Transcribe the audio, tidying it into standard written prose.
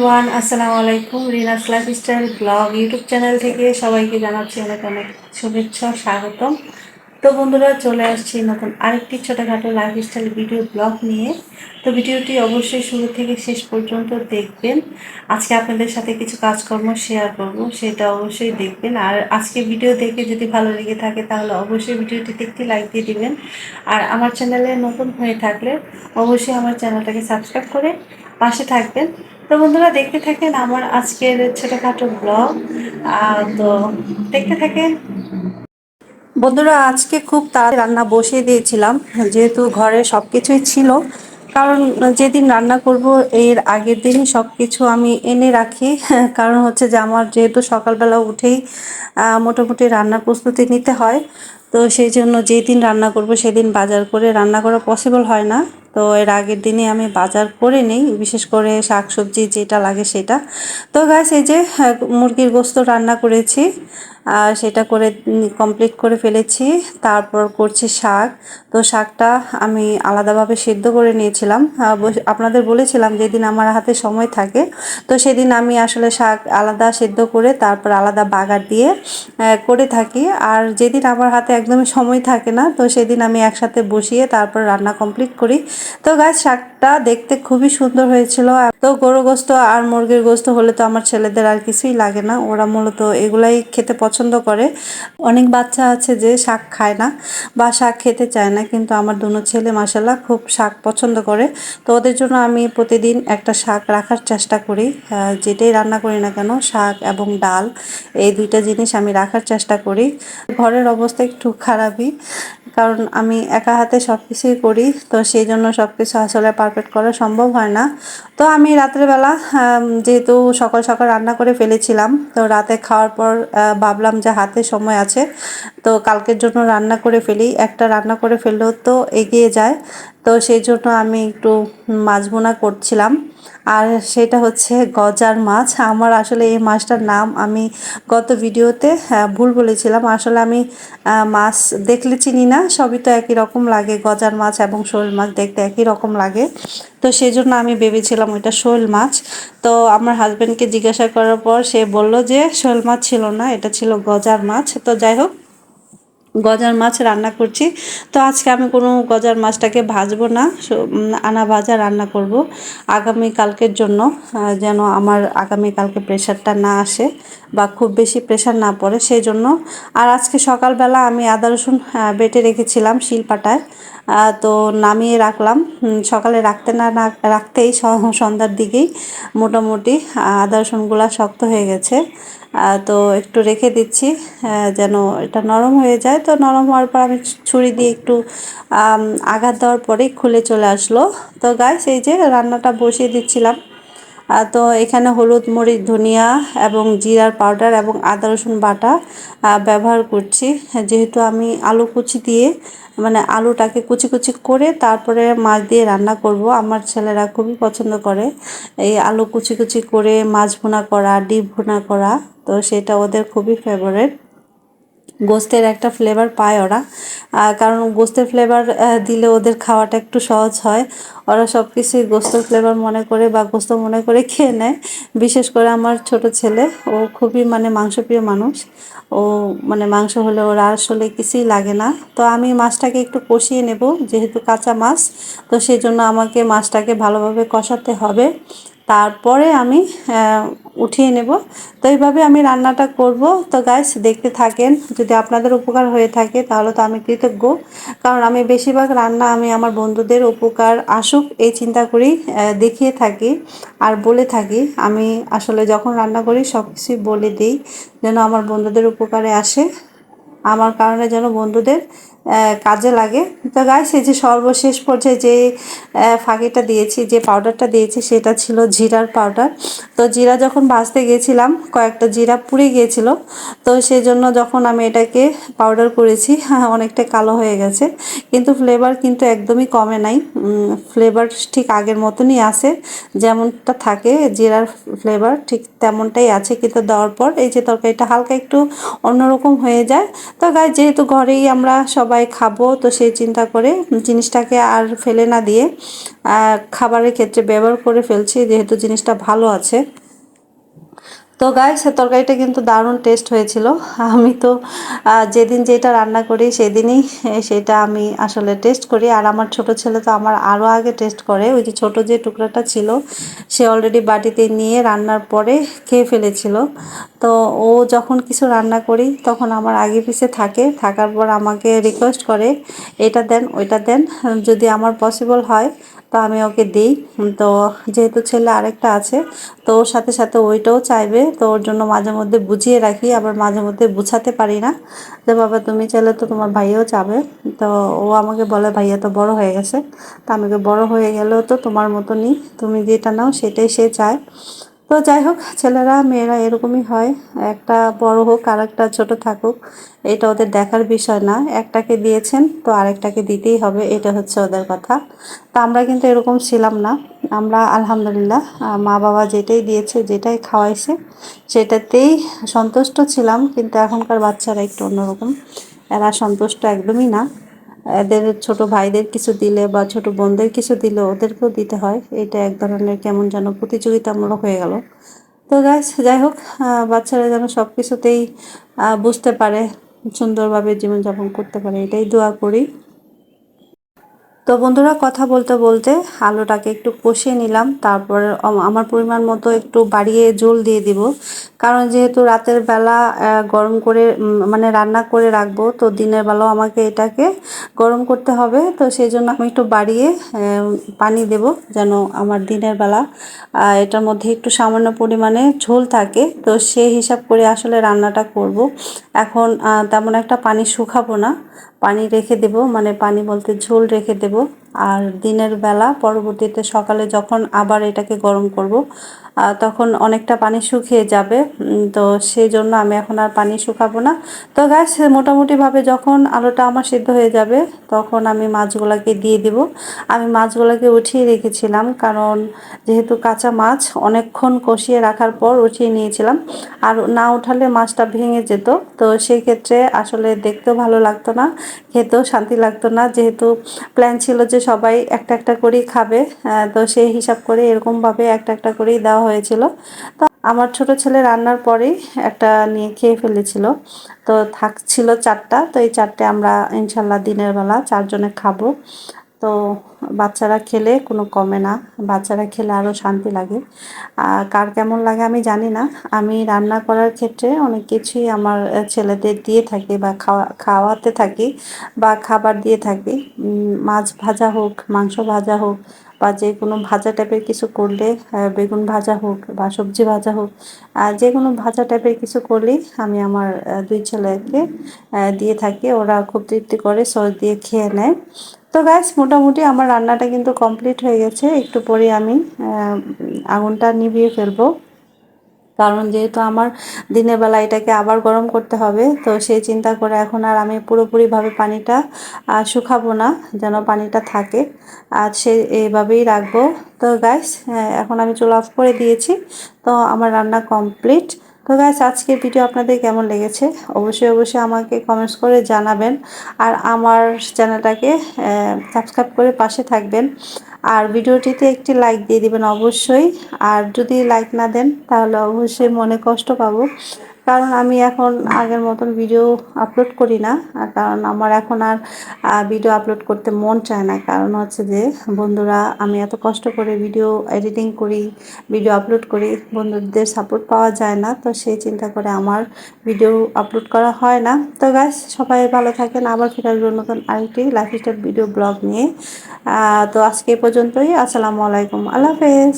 Everyone, আসসালামু আলাইকুম। Rina's lifestyle blog YouTube channel থেকে সবাইকে জানাচ্ছি অনেক অনেক শুভেচ্ছা, স্বাগতম। তো বন্ধুরা, চলে আসছি নতুন আরেকটি ছোটোখাটো লাইফস্টাইল ভিডিও ব্লগ নিয়ে। তো ভিডিওটি অবশ্যই শুরু থেকে শেষ পর্যন্ত দেখবেন। আজকে আপনাদের সাথে কিছু কাজকর্ম শেয়ার করব, সেটা অবশ্যই দেখবেন। আর আজকে ভিডিও দেখে যদি ভালো লেগে থাকে তাহলে অবশ্যই ভিডিওটিতে একটি লাইক দিয়ে দিবেন। আর আমার চ্যানেলে নতুন হয়ে থাকলে অবশ্যই আমার চ্যানেলটাকে সাবস্ক্রাইব করে পাশে থাকবেন। তো বন্ধুরা, দেখতে থাকেন আমার আজকের ছোটোখাটো ব্লগ। তো দেখতে থাকেন বন্ধুরা। আজকে খুব তাড়াতাড়ি রান্না বসিয়ে দিয়েছিলাম, যেহেতু ঘরে সব কিছুই ছিল। কারণ যেদিন রান্না করব এর আগের দিনই সব কিছু আমি এনে রাখি। কারণ হচ্ছে যে আমার যেহেতু সকালবেলা উঠেই মোটামুটি রান্নার প্রস্তুতি নিতে হয়। তো সেই জন্য যেই দিন রান্না করব সেদিন বাজার করে রান্না করা পসিবল হয় না। তো এর আগের দিনে আমি বাজার করে নেই, বিশেষ করে শাকসবজি যেটা লাগে সেটা। তো গাইস, এই যে মুরগির গোশত রান্না করেছি, সেটা করে কমপ্লিট করে ফেলেছি। তারপর করছি শাক। তো শাকটা আমি আলাদাভাবে সেদ্ধ করে নিয়েছিলাম। আপনাদের বলেছিলাম যেদিন আমার হাতে সময় থাকে তো সেদিন আমি আসলে শাক আলাদা সেদ্ধ করে তারপর আলাদা বাগার দিয়ে করে থাকি। আর যেদিন আমার হাতে একদমই সময় থাকে না তো সেদিন আমি একসাথে বসিয়ে তারপর রান্না কমপ্লিট করি। তো গাছ, শাকটা দেখতে খুবই সুন্দর হয়েছিল। তো গরু গোস্ত আর মুরগির গোস্ত হলে তো আমার ছেলেদের আর কিছুই লাগে না, ওরা মূলত এগুলাই খেতে পছন্দ করে। অনেক বাচ্চা আছে যে শাক খায় না বা শাক খেতে চায় না, কিন্তু আমার দুনো ছেলে মাশাআল্লাহ খুব শাক পছন্দ করে। তো ওদের জন্য আমি প্রতিদিন একটা শাক রাখার চেষ্টা করি। যেটাই রান্না করি না কেন, শাক এবং ডাল এই দুইটা জিনিস আমি রাখার চেষ্টা করি। ঘরের অবস্থা একটু খারাপই, কারণ আমি একা হাতে সব কিছুই করি। তো সেই জন্য সব কিছু আসলে পারফেক্ট করা সম্ভব হয় না। তো আমি রাত্রেবেলা যেহেতু সকাল সকাল রান্না করে ফেলেছিলাম, তো রাতে খাওয়ার পর ভাবলাম যে হাতে সময় আছে তো কালকের জন্য রান্না করে ফেলি, একটা রান্না করে ফেললেও তো এগিয়ে যায়। তো সেই জন্য আমি একটু মাছ ভুনা করছিলাম। আর সেটা হচ্ছে গজার মাছ। আমার আসলে এই মাছটার নাম আমি গত ভিডিওতে ভুল বলেছিলাম। আসলে আমি মাছ দেখলে চিনি না, সবই তো একই রকম লাগে। গজার মাছ এবং শোল মাছ দেখতে একই রকম লাগে। তো সেই জন্য আমি ভেবেছিলাম ওইটা শোল মাছ। তো আমার হাজব্যান্ডকে জিজ্ঞাসা করার পর সে বলল যে শোল মাছ ছিল না, এটা ছিল গজার মাছ। তো যাই হোক, গজার মাছ রান্না করছি। তো আজকে আমি কোনো গজার মাছটাকে ভাজবো না, আনা ভাজা রান্না করব আগামী কালকের জন্য, যেন আমার আগামী কালকে প্রেশারটা না আসে বা খুব বেশি প্রেশার না পড়ে সেই জন্য। আর আজকে সকালবেলা আমি আদা রসুন বেটে রেখেছিলাম শিলপাটায়, তো নামিয়ে রাখলাম। সকালে রাখতে না রাখতেই সন্ধ্যার দিকেই মোটামুটি আদা রসুনগুলো শক্ত হয়ে গেছে। তো একটু রেখে দিচ্ছি যেন এটা নরম হয়ে যায়। তো নরম হওয়ার পর আমি ছুরি দিয়ে একটু আঘাত দেওয়ার পরেই খুলে চলে আসলো। তো গাইস, এই যে রান্নাটা বসিয়ে দিচ্ছিলাম। তো এখানে হলুদ, মরিচ, ধনিয়া এবং জিরার পাউডার এবং আদা রসুন বাটা ব্যবহার করছি। যেহেতু আমি আলু কুচি দিয়ে, মানে আলুটাকে কুচি কুচি করে তারপরে মাছ দিয়ে রান্না করব। আমার ছেলেরা খুবই পছন্দ করে এই আলু কুচি কুচি করে মাছ ভুনা করা, ডিম ভুনা করা। তো সেটা ওদের খুবই ফেভারিট। গোস্তের একটা ফ্লেভার পায় ওরা, কারণ গোস্তের ফ্লেভার দিলে ওদের খাওয়াটা একটু সহজ হয়। ওরা সব কিছুই গোস্তের ফ্লেভার মনে করে বা গোস্ত মনে করে খেয়ে নেয়। বিশেষ করে আমার ছোট ছেলে, ও খুবই মানে মাংসপ্রিয় মানুষ। ও মানে মাংস হলে ওর আসলে কিছুই লাগে না। তো আমি মাছটাকে একটু কষিয়ে নেব, যেহেতু কাঁচা মাছ, তো সেই জন্য আমাকে মাছটাকে ভালোভাবে কষাতে হবে। তারপরে আমি উঠিয়ে নেব। তো এইভাবে আমি রান্নাটা করব। তো গাইস, দেখতে থাকেন। যদি আপনাদের উপকার হয়ে থাকে তাহলে তো আমি কৃতজ্ঞ, কারণ আমি বেশিরভাগ রান্না আমি আমার বন্ধুদের উপকার আসুক এই চিন্তা করেই দেখিয়ে থাকি আর বলে থাকি। আমি আসলে যখন রান্না করি সব কিছুই বলে দিই যেন আমার বন্ধুদের উপকারে আসে, আমার কারণে যেন বন্ধুদের কাজে লাগে। তো গাইস, এই যে সর্বশেষ পর্যায়ে যে ফাঁকিটা দিয়েছি, যে পাউডারটা দিয়েছি, সেটা ছিল জিরার পাউডার। তো জিরা যখন ভাজতে গিয়েছিলাম কয়েকটা জিরা পুড়ে গিয়েছিল। তো সেই জন্য যখন আমি এটাকে পাউডার করেছি অনেকটা কালো হয়ে গেছে, কিন্তু ফ্লেভার কিন্তু একদমই কমে নাই। ফ্লেভার ঠিক আগের মতনই আছে, যেমনটা থাকে জিরার ফ্লেভার ঠিক তেমনটাই আছে। কিন্তু দেওয়ার পর এই যে তরকারিটা হালকা একটু অন্যরকম হয়ে যায়। তো গাই যেহেতু ঘরেই আমরা সবাই খাবো, তো সেই চিন্তা করে জিনিসটাকে আর ফেলে না দিয়ে খাবারের ক্ষেত্রে ব্যবহার করে ফেলছি, যেহেতু জিনিসটা ভালো আছে। তো গাইস তরকারিটা কিন্তু দারুণ টেস্ট হয়েছিল। আমি তো যেদিন যেটা রান্না করি সেদিনই সেটা আমি আসলে টেস্ট করি। আর আমার ছোট ছেলে তো আমার আরও আগে টেস্ট করে। ওই যে ছোট যে টুকরাটা ছিল সে অলরেডি বাটিতে নিয়ে রান্নার পরে খেয়ে ফেলেছিল। তো ও যখন কিছু রান্না করি তখন আমার আগে পিছে থাকে, থাকার পর আমাকে রিকোয়েস্ট করে এটা দেন ওইটা দেন, যদি আমার পসিবল হয় তো আমি ওকে দিই। তো যেহেতু ছেলে আরেকটা আছে, তো ওর সাথে সাথে ওইটাও চাইবে, তো ওর জন্য মাঝে মধ্যে বুঝিয়ে রাখি, আবার মাঝে মধ্যে বুঝাতে পারি না যে বাবা তুমি চাইলে তো তোমার ভাইয়াও চাবে। তো ও আমাকে বলে ভাইয়া তো বড় হয়ে গেছে, তো আমাকে বড় হয়ে গেলেও তো তোমার মতনই, তুমি যেটা নাও সেটাই সে চায়। তো যাই হোক, ছেলেরা মেয়েরা এরকমই হয়, একটা বড় হোক আর একটা ছোট থাকুক এটা ওদের দেখার বিষয় না। একটাকে দিয়েছেন তো আরেকটাকে দিতেই হবে, এটা হচ্ছে ওদের কথা। তা আমরা কিন্তু এরকম ছিলাম না। আমরা আলহামদুলিল্লাহ মা বাবা যেটাই দিয়েছে যেটাই খাওয়াইছে সেটাতেই সন্তুষ্ট ছিলাম। কিন্তু এখনকার বাচ্চারা একটু অন্যরকম, এরা সন্তুষ্ট একদমই না। এদের ছোট ভাইদের কিছু দিলে বা ছোট বোনদের কিছু দিলে ওদেরকেও দিতে হয়, এটা এক ধরনের কেমন যেন প্রতিযোগিতামূলক হয়ে গেল। তো গাইস যাই হোক, বাচ্চারা যেন সব কিছুতেই বুঝতে পারে, সুন্দরভাবে জীবনযাপন করতে পারে, এটাই দোয়া করি। তো বন্ধুরা কথা বলতে বলতে আলুটাকে একটু কষিয়ে নিলাম, তারপর আমার পরিমাণ মতো একটু বাড়িয়ে ঝোল দিয়ে দিব। কারণ যেহেতু রাতের বেলা গরম করে মানে রান্না করে রাখবো, তো দিনের বেলাও আমাকে এটাকে গরম করতে হবে, তো সেই জন্য আমি একটু বাড়িয়ে পানি দেব, যেন আমার দিনের বেলা এটার মধ্যে একটু সামান্য পরিমাণে ঝোল থাকে। তো সেই হিসাব করে আসলে রান্নাটা করব। এখন তেমন একটা পানি শুকাবো না, পানি রেখে দেব, মানে পানি বলতে ঝোল রেখে দেব। আর দিনের বেলা পরবর্তীতে সকালে যখন আবার এটাকে গরম করব তখন অনেকটা পানি শুকিয়ে যাবে। তো সেই জন্য আমি এখন আর পানি শুকাবো না। তো গ্যাস মোটামুটিভাবে যখন আলুটা আমার সিদ্ধ হয়ে যাবে তখন আমি মাছগুলোকে দিয়ে দিব। আমি মাছগুলোকে উঠিয়ে রেখেছিলাম, কারণ যেহেতু কাঁচা মাছ অনেকক্ষণ কষিয়ে রাখার পর উঠিয়ে নিয়েছিলাম। আর না উঠালে মাছটা ভেঙে যেত, তো সেই ক্ষেত্রে আসলে দেখতেও ভালো লাগতো না, খেতেও শান্তি লাগতো না। যেহেতু প্ল্যান ছিল যে সবাই একটা একটা করেই খাবে, তো সেই হিসাব করে এরকমভাবে একটা একটা করেই দেওয়া হয়েছিল। তো আমার ছোট ছেলে রান্নার পরেই একটা নিয়ে খেয়ে ফেলেছিল, তো থাকছিল চারটা, তো এই চারটে আমরা ইনশাল্লাহ দিনের বেলা চারজনে খাবো। তো বাচ্চারা খেলে কোনো কমে না, বাচ্চারা খেলে আরও শান্তি লাগে। কার কেমন লাগে আমি জানি না। আমি রান্না করার ক্ষেত্রে অনেক কিছুই আমার ছেলেদের দিয়ে থাকি বা খাওয়াতে থাকি বা খাবার দিয়ে থাকি। মাছ ভাজা হোক, মাংস ভাজা হোক, বা যে কোনো ভাজা টাইপের কিছু করলে, বেগুন ভাজা হোক বা সবজি ভাজা হোক, যে কোনো ভাজা টাইপের কিছু করলেই আমি আমার দুই ছেলেকে দিয়ে থাকি, ওরা খুব তৃপ্তি করে সস দিয়ে খেয়ে নেয়। তো গ্যাস মোটামুটি আমার রান্নাটা কিন্তু কমপ্লিট হয়ে গেছে, একটু পরে আমি আগুনটা নিভিয়ে ফেলবো। কারণ যেহেতু আমার দিনের বেলা এটাকে আবার গরম করতে হবে, তো সেই চিন্তা করে এখন আর আমি পুরোপুরিভাবে পানিটা শুকাবো না, যেন পানিটা থাকে, আর সে এইভাবেই রাখবো। তো গাইস এখন আমি চুলা অফ করে দিয়েছি, তো আমার রান্না কমপ্লিট। তো গাইস আজকের ভিডিও আপনাদের কেমন লেগেছে অবশ্যই অবশ্যই আমাকে কমেন্টস করে জানাবেন। আর আমার চ্যানেলটাকে সাবস্ক্রাইব করে পাশে থাকবেন। আর ভিডিওটিতে একটি লাইক দিয়ে দিবেন অবশ্যই। আর যদি লাইক না দেন তাহলে অবশ্যই মনে কষ্ট পাবো, কারণ আমি এখন আগের মতন ভিডিও আপলোড করি না। কারণ আমার এখন আর ভিডিও আপলোড করতে মন চায় না, কারণ হচ্ছে যে বন্ধুরা আমি এত কষ্ট করে ভিডিও এডিটিং করি, ভিডিও আপলোড করি, বন্ধুদের সাপোর্ট পাওয়া যায় না, তো সেই চিন্তা করে আমার ভিডিও আপলোড করা হয় না। তো গাইস সবাই ভালো থাকেন, আবার ফিরে আসবো নতুন আরেকটি লাইফস্টাইল ভিডিও ব্লগ নিয়ে। তো আজকে এই পর্যন্তই, আসসালামু আলাইকুম, আল্লাহ হাফেজ।